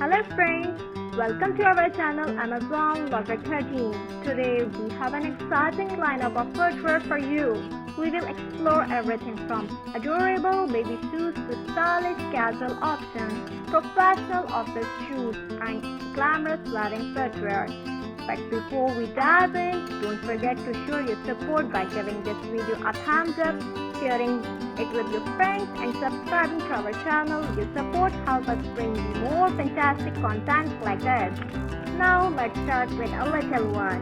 Hello friends, welcome to our channel Amazon Lover 13. Today we have an exciting lineup of footwear for you. We will explore everything from adorable baby shoes to stylish casual options, professional office shoes and glamorous wedding footwear. But before we dive in, don't forget to show your support by giving this video a thumbs up, sharing it with your friends and subscribing to our channel. Your support helps us bring you more fantastic content like this. Now let's start with a little one.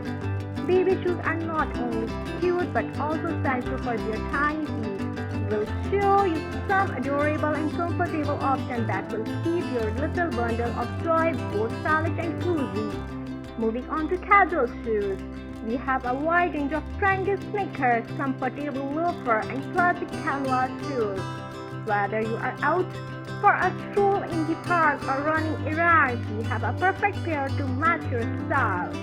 Baby shoes are not only cute but also essential for their tiny feet. We'll show you some adorable and comfortable options that will keep your little bundle of joy both stylish and cozy. Moving on to casual shoes. We have a wide range of trendy sneakers, comfortable loafer and classic canvas shoes. Whether you are out for a stroll in the park or running errands, we have a perfect pair to match your style.